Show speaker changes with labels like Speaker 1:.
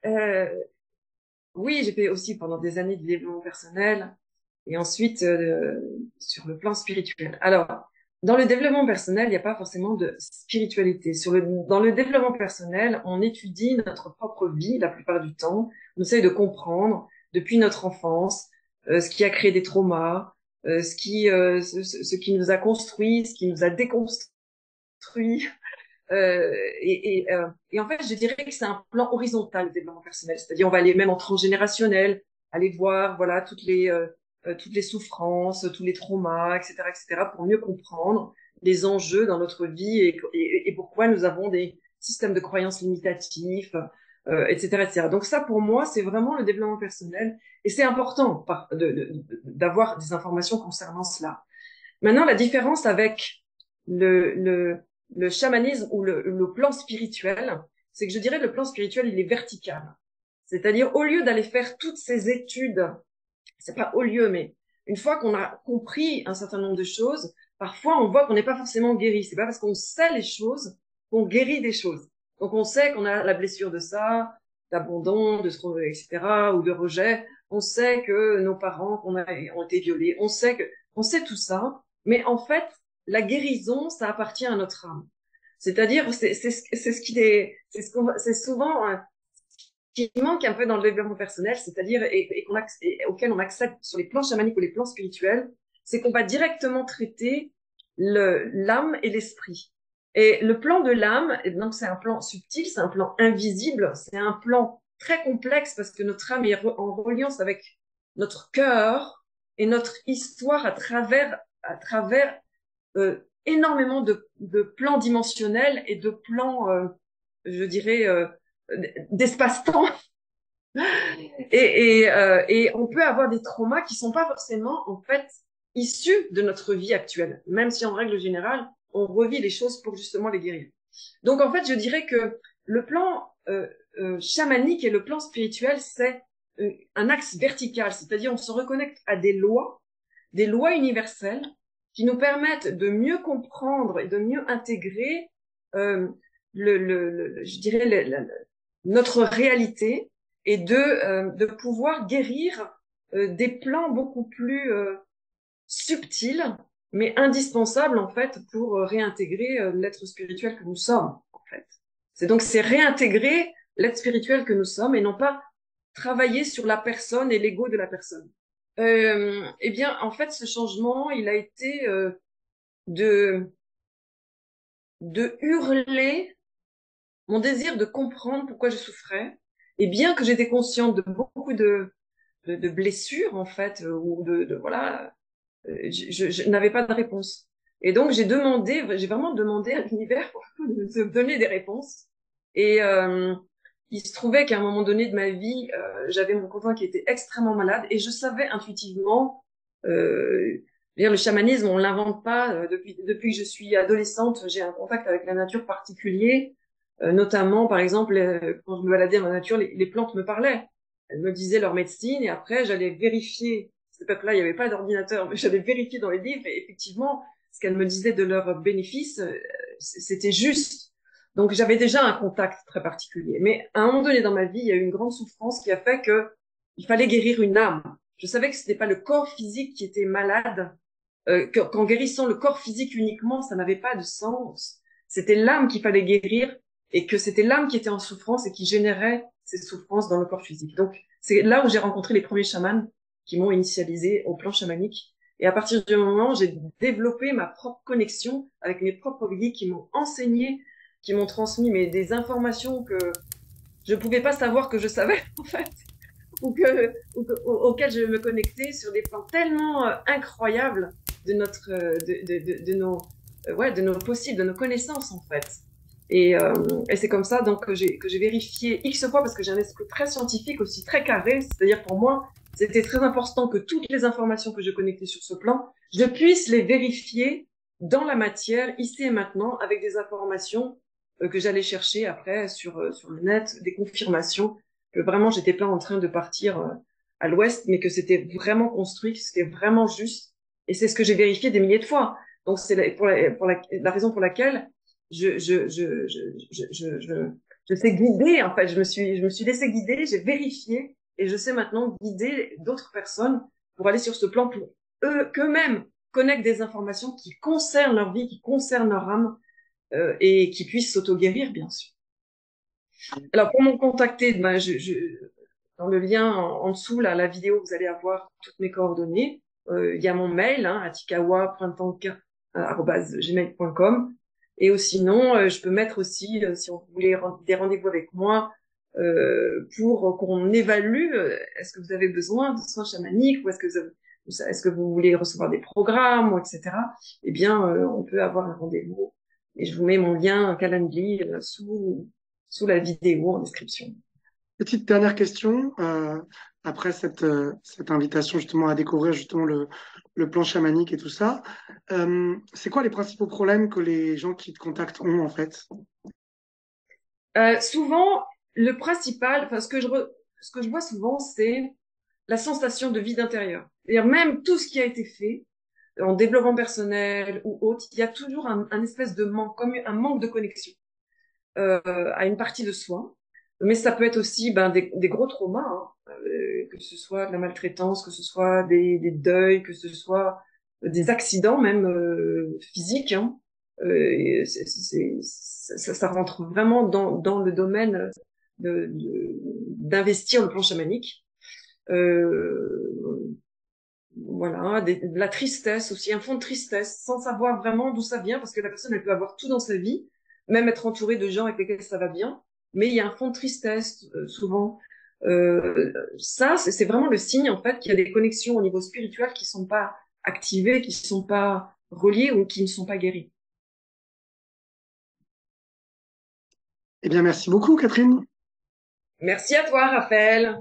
Speaker 1: Euh, oui, j'ai fait aussi pendant des années du développement personnel et ensuite sur le plan spirituel. Alors, dans le développement personnel, il n'y a pas forcément de spiritualité. Dans le développement personnel, on étudie notre propre vie la plupart du temps. On essaye de comprendre depuis notre enfance ce qui a créé des traumas, ce qui nous a construit, ce qui nous a déconstruit. Et en fait, je dirais que c'est un plan horizontal, le développement personnel. C'est-à-dire, on va aller même en transgénérationnel, aller voir, voilà, toutes les souffrances, tous les traumas, etc., pour mieux comprendre les enjeux dans notre vie et pourquoi nous avons des systèmes de croyances limitatifs, etc. Donc ça, pour moi, c'est vraiment le développement personnel et c'est important d'avoir des informations concernant cela. Maintenant, la différence avec le, le, le chamanisme ou le plan spirituel, c'est que je dirais que le plan spirituel, il est vertical. C'est-à-dire, au lieu d'aller faire toutes ces études, c'est pas au lieu, mais une fois qu'on a compris un certain nombre de choses, parfois on voit qu'on n'est pas forcément guéri. C'est pas parce qu'on sait les choses qu'on guérit des choses. Donc on sait qu'on a la blessure de ça, d'abandon, etc., ou de rejet. On sait que nos parents ont été violés. On sait tout ça. Mais en fait, la guérison, ça appartient à notre âme. C'est-à-dire, c'est ce qui est, c'est souvent qui manque un peu dans le développement personnel, c'est-à-dire et auquel on accède sur les plans chamaniques ou les plans spirituels, c'est qu'on va directement traiter l'âme et l'esprit. Et le plan de l'âme, et donc c'est un plan subtil, c'est un plan invisible, c'est un plan très complexe parce que notre âme est en reliance avec notre cœur et notre histoire à travers énormément de plans dimensionnels et de plans, je dirais, d'espace-temps et on peut avoir des traumas qui sont pas forcément en fait issus de notre vie actuelle, même si en règle générale on revit les choses pour justement les guérir. Donc en fait, je dirais que le plan chamanique et le plan spirituel, c'est un axe vertical, c'est-à-dire on se reconnecte à des lois universelles qui nous permettent de mieux comprendre et de mieux intégrer euh, je dirais notre réalité et de pouvoir guérir des plans beaucoup plus subtils, mais indispensables en fait pour réintégrer l'être spirituel que nous sommes en fait. C'est réintégrer l'être spirituel que nous sommes et non pas travailler sur la personne et l'ego de la personne. Eh bien, en fait, ce changement, il a été de de hurler mon désir de comprendre pourquoi je souffrais. Et bien que j'étais consciente de beaucoup de blessures en fait ou voilà, je n'avais pas de réponse. Et donc j'ai vraiment demandé à l'univers de me donner des réponses. Et il se trouvait qu'à un moment donné de ma vie, j'avais mon conjoint qui était extrêmement malade et je savais intuitivement. Dire le chamanisme, on l'invente pas. Depuis que je suis adolescente, j'ai un contact avec la nature particulier. Notamment, par exemple, quand je me baladais dans la nature, les plantes me parlaient. Elles me disaient leur médecine et après, j'allais vérifier. À cette époque-là, il n'y avait pas d'ordinateur, mais j'allais vérifier dans les livres et effectivement, ce qu'elles me disaient de leurs bénéfices, c'était juste. Donc, j'avais déjà un contact très particulier. Mais à un moment donné dans ma vie, il y a eu une grande souffrance qui a fait que il fallait guérir une âme. Je savais que ce n'était pas le corps physique qui était malade, qu'en guérissant le corps physique uniquement, ça n'avait pas de sens. C'était l'âme qu'il fallait guérir et que c'était l'âme qui était en souffrance et qui générait ces souffrances dans le corps physique. Donc, c'est là où j'ai rencontré les premiers chamans qui m'ont initialisé au plan chamanique. Et à partir du moment où j'ai développé ma propre connexion avec mes propres guides qui m'ont enseigné, qui m'ont transmis des informations que je ne pouvais pas savoir que je savais, en fait, auxquelles je me connectais sur des plans tellement incroyables de notre, de nos, ouais, de nos possibles, de nos connaissances, en fait. Et c'est comme ça donc que j'ai vérifié X fois parce que j'ai un esprit très scientifique aussi très carré. C'est-à-dire pour moi, c'était très important que toutes les informations que je connectais sur ce plan, je puisse les vérifier dans la matière ici et maintenant avec des informations que j'allais chercher après sur le net, des confirmations que vraiment j'étais pas en train de partir à l'ouest, mais que c'était vraiment construit, que c'était vraiment juste. Et c'est ce que j'ai vérifié des milliers de fois. Donc c'est la raison pour laquelle je, je, je, je, je, je, je sais guider, en fait, je me suis laissé guider, j'ai vérifié et je sais maintenant guider d'autres personnes pour aller sur ce plan pour eux, qu'eux-mêmes connectent des informations qui concernent leur vie, qui concernent leur âme, et qui puissent s'auto-guérir, bien sûr. Alors, pour m'en contacter, ben, dans le lien en dessous, là, la vidéo, vous allez avoir toutes mes coordonnées. Il y a mon mail, hein, atikawa.tanka@gmail.com. Et sinon, je peux mettre aussi, si on voulait des rendez-vous avec moi, pour qu'on évalue, est-ce que vous avez besoin de soins chamaniques ou est-ce que vous voulez recevoir des programmes, ou etc. Eh bien, on peut avoir un rendez-vous. Et je vous mets mon lien Calendly sous la vidéo en description.
Speaker 2: Petite dernière question, après cette invitation justement à découvrir justement le plan chamanique et tout ça. C'est quoi les principaux problèmes que les gens qui te contactent ont en fait?
Speaker 1: Souvent, le principal, enfin, ce que je vois souvent, c'est la sensation de vide intérieur. C'est-à-dire même tout ce qui a été fait en développement personnel ou autre, il y a toujours un espèce de manque, comme un manque de connexion à une partie de soi. Mais ça peut être aussi ben, des gros traumas, hein, que ce soit de la maltraitance, que ce soit des deuils, que ce soit des accidents même physiques. Hein. Ça rentre vraiment dans le domaine d'investir le plan chamanique. Euh, voilà, de la tristesse aussi, un fond de tristesse, sans savoir vraiment d'où ça vient, parce que la personne, elle peut avoir tout dans sa vie, même être entourée de gens avec lesquels ça va bien, mais il y a un fond de tristesse, souvent. Ça, c'est vraiment le signe, en fait, qu'il y a des connexions au niveau spirituel qui sont pas activées, qui sont pas reliées ou qui ne sont pas guéries.
Speaker 2: Eh bien, merci beaucoup, Catherine.
Speaker 1: Merci à toi, Raphaël.